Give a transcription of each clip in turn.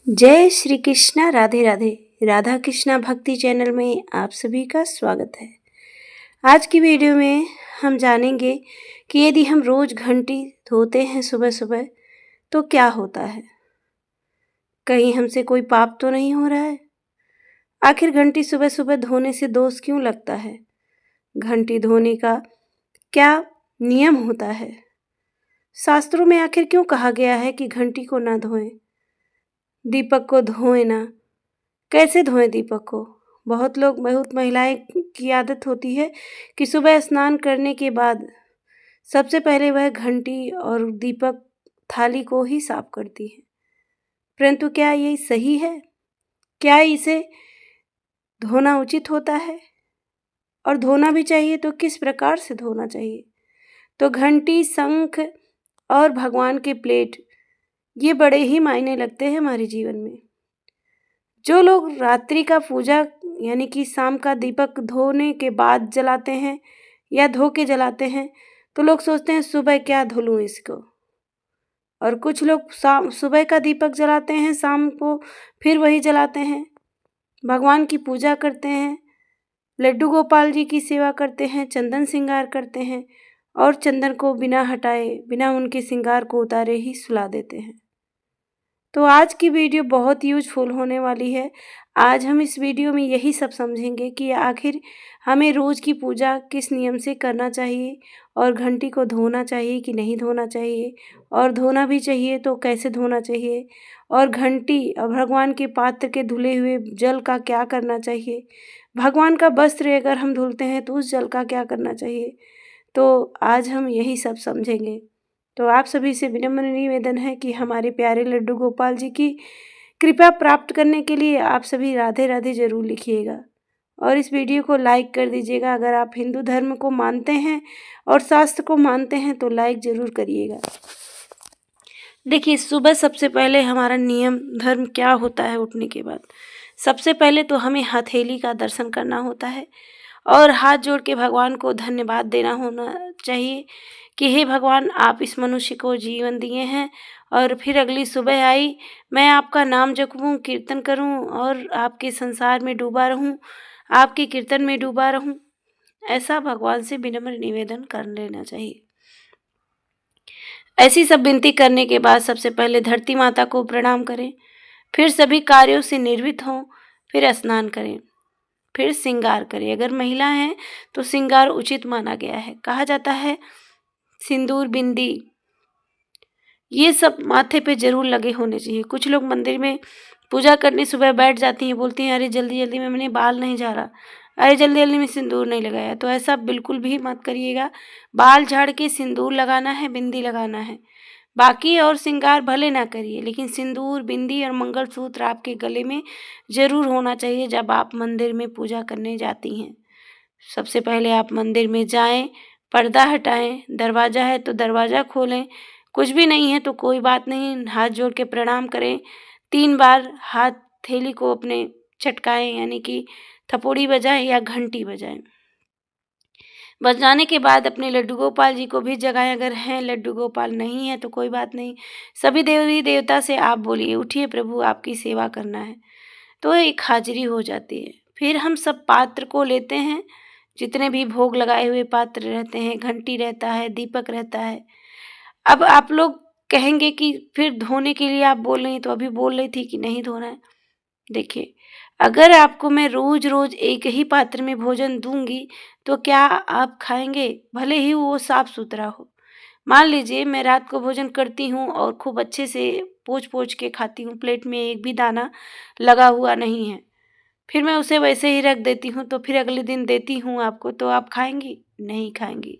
जय श्री कृष्णा। राधे राधे। राधा कृष्णा भक्ति चैनल में आप सभी का स्वागत है। आज की वीडियो में हम जानेंगे कि यदि हम रोज घंटी धोते हैं सुबह सुबह तो क्या होता है। कहीं हमसे कोई पाप तो नहीं हो रहा है। आखिर घंटी सुबह सुबह धोने से दोष क्यों लगता है। घंटी धोने का क्या नियम होता है। शास्त्रों में आखिर क्यों कहा गया है कि घंटी को ना धोएं, दीपक को धोएं ना। कैसे धोएं दीपक को। बहुत महिलाएं की आदत होती है कि सुबह स्नान करने के बाद सबसे पहले वह घंटी और दीपक थाली को ही साफ करती है। परंतु क्या ये सही है। क्या इसे धोना उचित होता है और धोना भी चाहिए तो किस प्रकार से धोना चाहिए। तो घंटी, शंख और भगवान के प्लेट ये बड़े ही मायने लगते हैं हमारे जीवन में। जो लोग रात्रि का पूजा यानी कि शाम का दीपक धोने के बाद जलाते हैं या धो के जलाते हैं तो लोग सोचते हैं सुबह क्या धुलूं इसको। और कुछ लोग सुबह का दीपक जलाते हैं, शाम को फिर वही जलाते हैं। भगवान की पूजा करते हैं, लड्डू गोपाल जी की सेवा करते हैं, चंदन श्रृंगार करते हैं और चंदन को बिना हटाए, बिना उनके श्रृंगार को उतारे ही सुला देते हैं। तो आज की वीडियो बहुत यूजफुल होने वाली है। आज हम इस वीडियो में यही सब समझेंगे कि आखिर हमें रोज़ की पूजा किस नियम से करना चाहिए और घंटी को धोना चाहिए कि नहीं धोना चाहिए, और धोना भी चाहिए तो कैसे धोना चाहिए, और घंटी और भगवान के पात्र के धुले हुए जल का क्या करना चाहिए, भगवान का वस्त्र अगर हम धुलते हैं तो उस जल का क्या करना चाहिए। तो आज हम यही सब समझेंगे। तो आप सभी से विनम्र निवेदन है कि हमारे प्यारे लड्डू गोपाल जी की कृपा प्राप्त करने के लिए आप सभी राधे राधे जरूर लिखिएगा और इस वीडियो को लाइक कर दीजिएगा। अगर आप हिंदू धर्म को मानते हैं और शास्त्र को मानते हैं तो लाइक जरूर करिएगा। देखिए, सुबह सबसे पहले हमारा नियम धर्म क्या होता है। उठने के बाद सबसे पहले तो हमें हथेली का दर्शन करना होता है और हाथ जोड़ के भगवान को धन्यवाद देना होना चाहिए कि हे भगवान, आप इस मनुष्य को जीवन दिए हैं और फिर अगली सुबह आई, मैं आपका नाम जपूं, कीर्तन करूं और आपके संसार में डूबा रहूं, आपके कीर्तन में डूबा रहूं। ऐसा भगवान से विनम्र निवेदन कर लेना चाहिए। ऐसी सब विनती करने के बाद सबसे पहले धरती माता को प्रणाम करें, फिर सभी कार्यों से निर्वृत्त हों, फिर स्नान करें, फिर श्रृंगार करें। अगर महिला हैं तो श्रृंगार उचित माना गया है। कहा जाता है सिंदूर, बिंदी ये सब माथे पे जरूर लगे होने चाहिए। कुछ लोग मंदिर में पूजा करने सुबह बैठ जाती हैं, बोलती हैं अरे जल्दी जल्दी में मैंने बाल नहीं झाड़ा, अरे जल्दी जल्दी में सिंदूर नहीं लगाया। तो ऐसा बिल्कुल भी मत करिएगा। बाल झाड़ के सिंदूर लगाना है, बिंदी लगाना है। बाकी और श्रृंगार भले ना करिए, लेकिन सिंदूर, बिंदी और मंगलसूत्र आपके गले में जरूर होना चाहिए जब आप मंदिर में पूजा करने जाती हैं। सबसे पहले आप मंदिर में जाएं, पर्दा हटाएं, दरवाज़ा है तो दरवाज़ा खोलें, कुछ भी नहीं है तो कोई बात नहीं, हाथ जोड़ के प्रणाम करें। 3 बार हाथ थैली को अपने चटकाएं, यानी कि थपोड़ी बजाएं या घंटी बजाएं। बजाने के बाद अपने लड्डू गोपाल जी को भी जगाएं। अगर हैं लड्डू गोपाल, नहीं है तो कोई बात नहीं, सभी देवी देवता से आप बोलिए उठिए प्रभु आपकी सेवा करना है, तो एक हाजिरी हो जाती है। फिर हम सब पात्र को लेते हैं, जितने भी भोग लगाए हुए पात्र रहते हैं, घंटी रहता है, दीपक रहता है। अब आप लोग कहेंगे कि फिर धोने के लिए आप बोल रही, तो अभी बोल रही थी कि नहीं धोना है। देखिए, अगर आपको मैं रोज रोज एक ही पात्र में भोजन दूंगी तो क्या आप खाएंगे, भले ही वो साफ सुथरा हो। मान लीजिए मैं रात को भोजन करती हूँ और खूब अच्छे से पोंछ पोंछ के खाती हूँ, प्लेट में एक भी दाना लगा हुआ नहीं है, फिर मैं उसे वैसे ही रख देती हूँ, तो फिर अगले दिन देती हूँ आपको, तो आप खाएंगी? नहीं खाएंगी।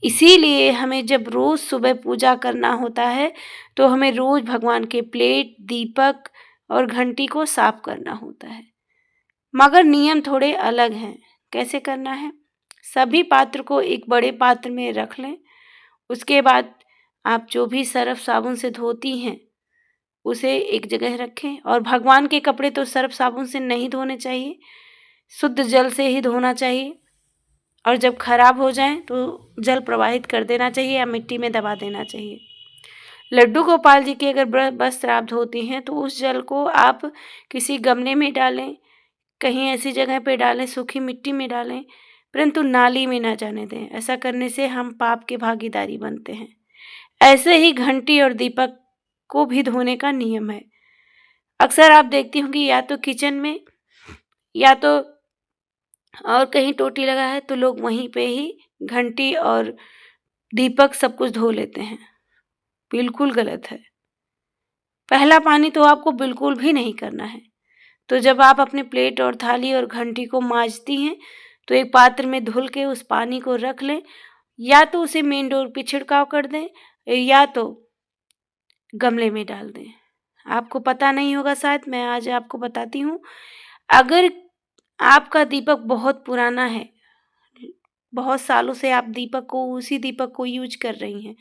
इसीलिए हमें जब रोज़ सुबह पूजा करना होता है तो हमें रोज़ भगवान के प्लेट, दीपक और घंटी को साफ करना होता है। मगर नियम थोड़े अलग हैं। कैसे करना है? सभी पात्र को एक बड़े पात्र में रख लें। उसके बाद आप जो भी सर्फ साबुन से धोती हैं उसे एक जगह रखें, और भगवान के कपड़े तो सर्फ साबुन से नहीं धोने चाहिए, शुद्ध जल से ही धोना चाहिए। और जब खराब हो जाएं तो जल प्रवाहित कर देना चाहिए या मिट्टी में दबा देना चाहिए। लड्डू गोपाल जी की अगर वस्त्र आप धोती हैं तो उस जल को आप किसी गमले में डालें, कहीं ऐसी जगह पे डालें, सूखी मिट्टी में डालें, परंतु नाली में ना जाने दें। ऐसा करने से हम पाप के भागीदारी बनते हैं। ऐसे ही घंटी और दीपक को भी धोने का नियम है। अक्सर आप देखती होंगी या तो किचन में या तो और कहीं टोटी लगा है तो लोग वहीं पे ही घंटी और दीपक सब कुछ धो लेते हैं। बिल्कुल गलत है। पहला पानी तो आपको बिल्कुल भी नहीं करना है। तो जब आप अपने प्लेट और थाली और घंटी को मांजती हैं तो एक पात्र में धुल के उस पानी को रख लें, या तो उसे मेन डोर पे छिड़काव कर दें या तो गमले में डाल दें। आपको पता नहीं होगा शायद, मैं आज आपको बताती हूँ। अगर आपका दीपक बहुत पुराना है, बहुत सालों से आप उसी दीपक को यूज कर रही हैं,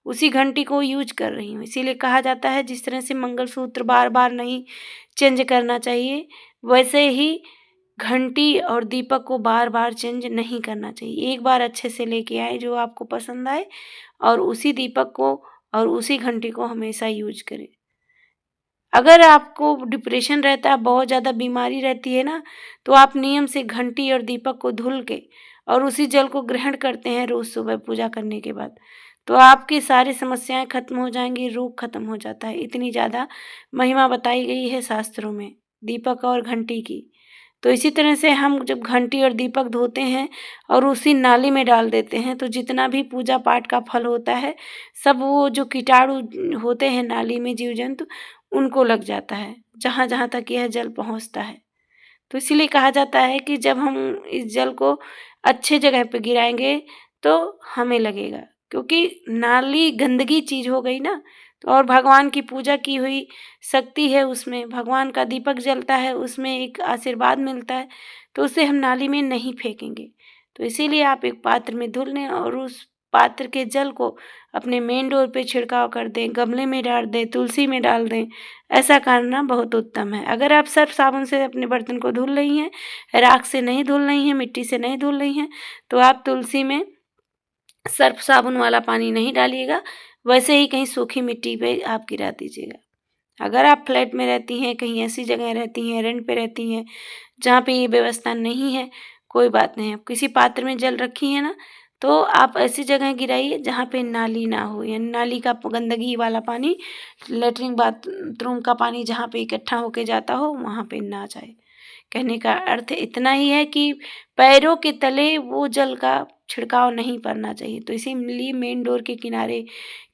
उसी घंटी को यूज कर रही हूँ, इसीलिए कहा जाता है जिस तरह से मंगलसूत्र बार बार नहीं चेंज करना चाहिए, वैसे ही घंटी और दीपक को बार बार चेंज नहीं करना चाहिए। एक बार अच्छे से लेके आए जो आपको पसंद आए और उसी दीपक को और उसी घंटी को हमेशा यूज करें। अगर आपको डिप्रेशन रहता है, बहुत ज़्यादा बीमारी रहती है ना, तो आप नियम से घंटी और दीपक को धुल के और उसी जल को ग्रहण करते हैं रोज़ सुबह पूजा करने के बाद, तो आपकी सारी समस्याएं खत्म हो जाएंगी, रोग खत्म हो जाता है। इतनी ज़्यादा महिमा बताई गई है शास्त्रों में दीपक और घंटी की। तो इसी तरह से हम जब घंटी और दीपक धोते हैं और उसी नाली में डाल देते हैं तो जितना भी पूजा पाठ का फल होता है, सब वो जो कीटाणु होते हैं नाली में, जीव जंतु, उनको लग जाता है जहाँ जहाँ तक यह जल पहुँचता है। तो इसीलिए कहा जाता है कि जब हम इस जल को अच्छे जगह पे गिराएंगे तो हमें लगेगा, क्योंकि नाली गंदगी चीज़ हो गई ना। तो और भगवान की पूजा की हुई शक्ति है उसमें, भगवान का दीपक जलता है उसमें एक आशीर्वाद मिलता है, तो उसे हम नाली में नहीं फेंकेंगे। तो इसीलिए आप एक पात्र में धुल लें और उस पात्र के जल को अपने मेन डोर पे छिड़काव कर दें, गमले में डाल दें, तुलसी में डाल दें। ऐसा करना बहुत उत्तम है। अगर आप सर्फ साबुन से अपने बर्तन को धुल रही हैं, राख से नहीं धुल रही हैं, मिट्टी से नहीं धुल रही हैं, तो आप तुलसी में सर्फ साबुन वाला पानी नहीं डालिएगा, वैसे ही कहीं सूखी मिट्टी पे आप गिरा दीजिएगा। अगर आप फ्लैट में रहती हैं, कहीं ऐसी जगह रहती हैं, रेंट पे रहती हैं जहाँ पे ये व्यवस्था नहीं है, कोई बात नहीं, आप किसी पात्र में जल रखी है ना, तो आप ऐसी जगह गिराइए जहाँ पे नाली ना हो, या नाली का गंदगी वाला पानी, लेटरिन बाथरूम का पानी जहाँ पे इकट्ठा होके जाता हो वहाँ पे ना जाए। कहने का अर्थ इतना ही है कि पैरों के तले वो जल का छिड़काव नहीं करना चाहिए। तो इसीलिए मेन डोर के किनारे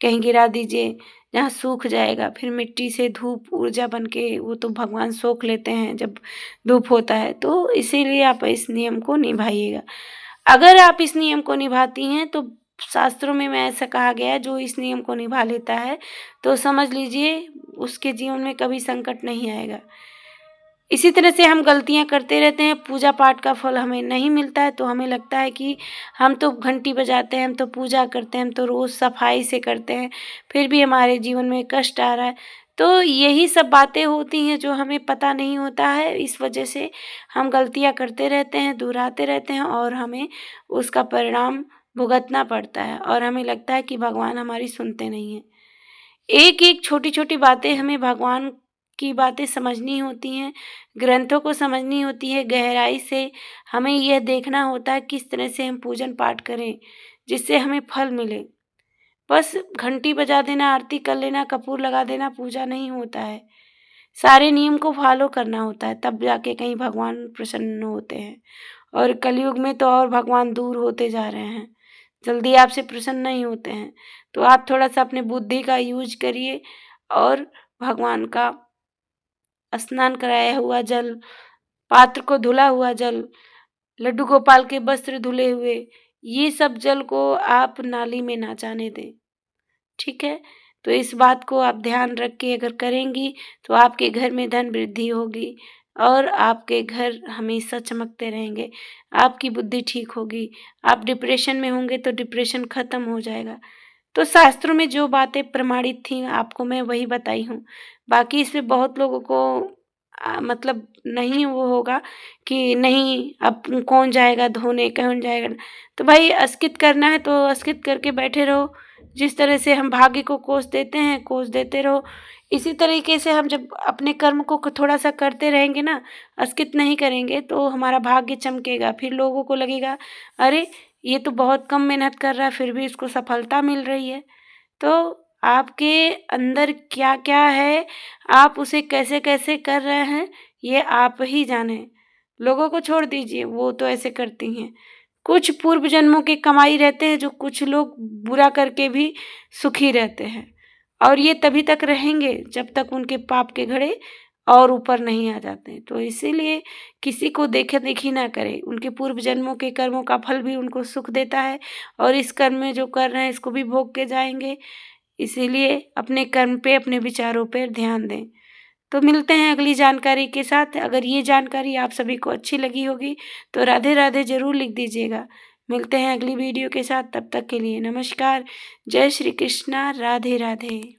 कहीं गिरा दीजिए जहाँ सूख जाएगा, फिर मिट्टी से धूप ऊर्जा बन के वो तो भगवान सोख लेते हैं जब धूप होता है। तो इसीलिए आप इस नियम को निभाइएगा। अगर आप इस नियम को निभाती हैं तो शास्त्रों में ऐसा कहा गया है, जो इस नियम को निभा लेता है तो समझ लीजिए उसके जीवन में कभी संकट नहीं आएगा। इसी तरह से हम गलतियाँ करते रहते हैं, पूजा पाठ का फल हमें नहीं मिलता है तो हमें लगता है कि हम तो घंटी बजाते हैं, हम तो पूजा करते हैं, हम तो रोज़ सफाई से करते हैं, फिर भी हमारे जीवन में कष्ट आ रहा है। तो यही सब बातें होती हैं जो हमें पता नहीं होता है, इस वजह से हम गलतियाँ करते रहते हैं, दोहराते रहते हैं और हमें उसका परिणाम भुगतना पड़ता है और हमें लगता है कि भगवान हमारी सुनते नहीं हैं। एक-एक छोटी-छोटी बातें हमें भगवान की बातें समझनी होती हैं, ग्रंथों को समझनी होती है गहराई से। हमें यह देखना होता है किस तरह से हम पूजन पाठ करें, जिससे हमें फल मिले। बस घंटी बजा देना, आरती कर लेना, कपूर लगा देना पूजा नहीं होता है। सारे नियम को फॉलो करना होता है, तब जाके कहीं भगवान प्रसन्न होते हैं। और कलयुग में तो और भगवान दूर होते जा रहे हैं, जल्दी आपसे प्रसन्न नहीं होते हैं। तो आप थोड़ा-सा अपने बुद्धि का यूज़ करिए और भगवान का स्नान कराया हुआ जल, पात्र को धुला हुआ जल, लड्डू गोपाल के वस्त्र धुले हुए, ये सब जल को आप नाली में ना जाने दें, ठीक है? तो इस बात को आप ध्यान रख के अगर करेंगी तो आपके घर में धन वृद्धि होगी और आपके घर हमेशा चमकते रहेंगे। आपकी बुद्धि ठीक होगी, आप डिप्रेशन में होंगे तो डिप्रेशन खत्म हो जाएगा। तो शास्त्रों में जो बातें प्रमाणित थीं आपको मैं वही बताई हूँ। बाकी इसमें बहुत लोगों को मतलब नहीं वो होगा कि नहीं अब कौन जाएगा धोने, कौन जाएगा। तो भाई अस्कित करना है तो अस्कित करके बैठे रहो, जिस तरह से हम भाग्य को कोस देते हैं, कोस देते रहो। इसी तरीके से हम जब अपने कर्म को थोड़ा सा करते रहेंगे ना, अस्कित नहीं करेंगे, तो हमारा भाग्य चमकेगा। फिर लोगों को लगेगा अरे ये तो बहुत कम मेहनत कर रहा है फिर भी इसको सफलता मिल रही है। तो आपके अंदर क्या क्या है, आप उसे कैसे कैसे कर रहे हैं, ये आप ही जाने। लोगों को छोड़ दीजिए, वो तो ऐसे करती हैं। कुछ पूर्व जन्मों के कमाई रहते हैं जो कुछ लोग बुरा करके भी सुखी रहते हैं, और ये तभी तक रहेंगे जब तक उनके पाप के घड़े और ऊपर नहीं आ जाते। तो इसीलिए किसी को देखा देखी ना करें। उनके पूर्व जन्मों के कर्मों का फल भी उनको सुख देता है, और इस कर्म में जो कर रहे हैं इसको भी भोग के जाएंगे। इसीलिए अपने कर्म पे, अपने विचारों पर ध्यान दें। तो मिलते हैं अगली जानकारी के साथ। अगर ये जानकारी आप सभी को अच्छी लगी होगी तो राधे राधे ज़रूर लिख दीजिएगा। मिलते हैं अगली वीडियो के साथ, तब तक के लिए नमस्कार। जय श्री कृष्णा, राधे राधे।